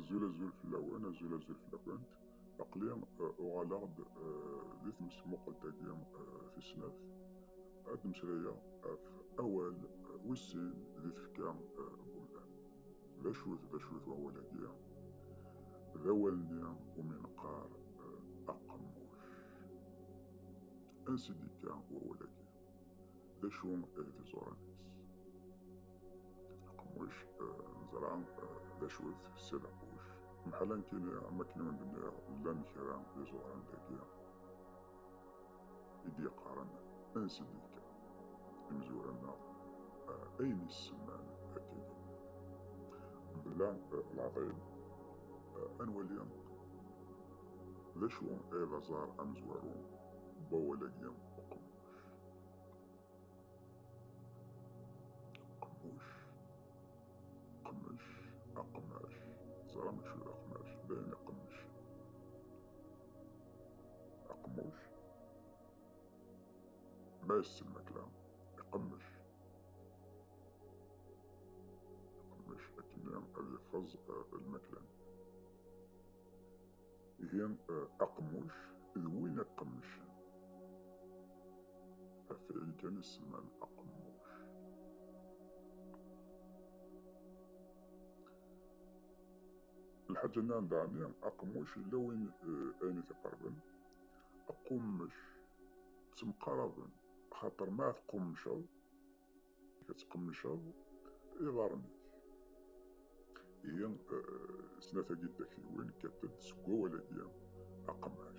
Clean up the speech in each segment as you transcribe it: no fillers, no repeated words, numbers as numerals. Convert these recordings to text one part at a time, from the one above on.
زول في اللوان زول في اللوانت أقليم أغالغد ذي ثمس مقلتاقيم في السناف عاد مسرية في أول ويسين ذي تفكام بولان ذا شوث وهو لاقيا ذا والنيا ومن قار أقموش أنسدي كان وهو لاقيا ذا شوم ذي زورانيس أقموش نزرعن ذا شوث سلعوش محلا كيني أما كيني من دنيا لان كيران ذي زوران لاقيا يدي قارن أنسدي كان مزورنا أين السمان أكيد بالله العظيم أنوليا ذا شو إذا زار أمزورون بولاقيا قمش أقماش زرا مشو أقماش باين قمش أقموش ما يسمى كلام يقمش أكنيام أبي فز المكلان هي أقموش إذ وين قمش أفعل كان السمان أقموش الحاجة ناندعني أقموش إلا وين أين تقربن أقمش تمقربن خاطر ما تقمشض كتقمشض يضرني هي سنة جدك وين كتدسقو ولا ديام أقماش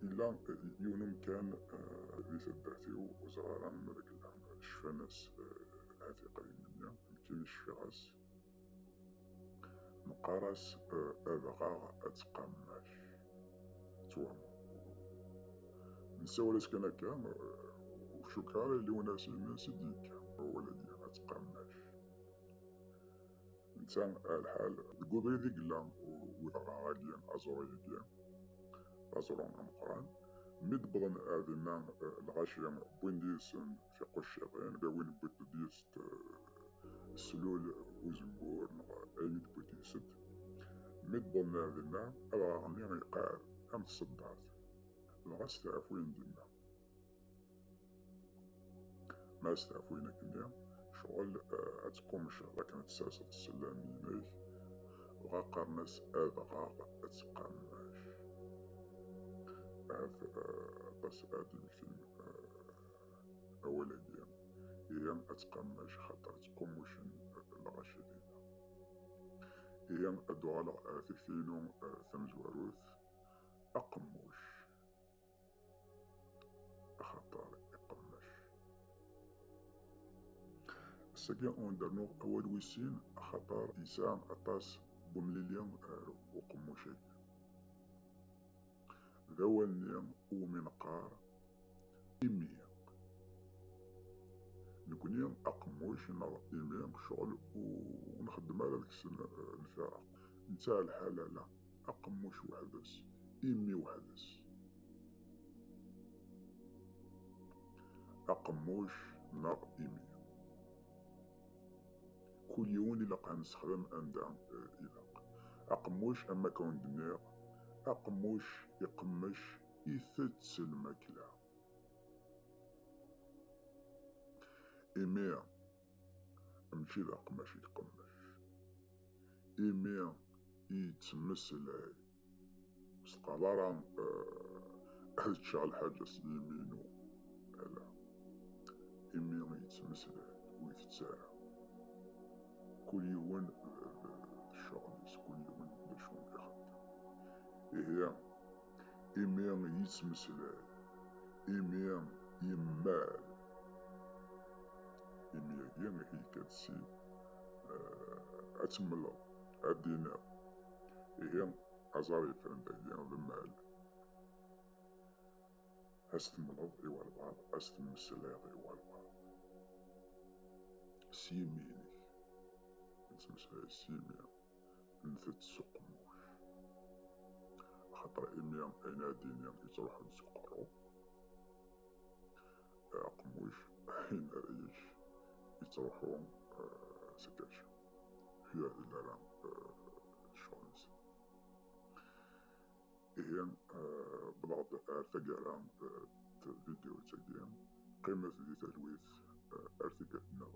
إلا يونم كان ذي سداتيو وزغارا مداك الشفاناس هاتي قريب مني مكينش في غاس نقارس أبغاغ أتقماش توهم نساولات كان هكا وشكرا اللي وناسي الناس ديك ولدي أتقماش إنسان الحال قبري ذي قلان وذغاغيا أزوريا أزورون القرآن مد بغن آذنا الغاشية بوين ديسن في قشيغين قاوين بوت ديست سلول وزنبور أين بوت ديست مد بغن آذنا أغاغني غيقار أم تصدعت الغاس تعفوين دينا ما استعفوين كنيا شغل أتقومش لكن تساسة السلام ينايك وغاقر ناس أذغاغ أتقماش هذا بس آدي مثل أولا ديام هي أتقماش خاطر تقوموشن الغاشدين هي أدوغالا تكثينو ثمزواروث أقموش خاطر يقمش الساقيا اون درنوغ أول ويسين خاطر إنسان أطاس بومليليان وقموشي ذوالنيا ومن قار إميا نكوني أقموش نغ إميا شغل ونخدم على ذاك الفرق نتا الحالة لا أقموش وحدس إمي وحدس أقموش نغ إميا كل يوم اللي نستخدم عندها إلاق أقموش أما كون دنيا أقموش يقمش يثتس الماكلة إيميا ماشي ذا قماش يتقمش إيميا يتمسلاي سقالارا تشغل حاجة سيمينو على إيميا يتمسلاي ويتسارع كل يوم الشغل كل يوم دا شغل يخدم هي إيميا يتمسلاي إيميا يمال إيميا هي كتسي أتملا أدينا هي أزاري فرندا هي المال أستملض إيوال بعض أستمسلاي إيوال بعض سيميني نتمسلاي سيميا نثت سقموش خاطر إيميا أين دينيا يتروح نسقرو أقموش أين ريش يتروحون سكاشا فيها إلا شونس إيان بلغد أرثقران فيديو تاقيان قيمة دي تلويث أرثقتنا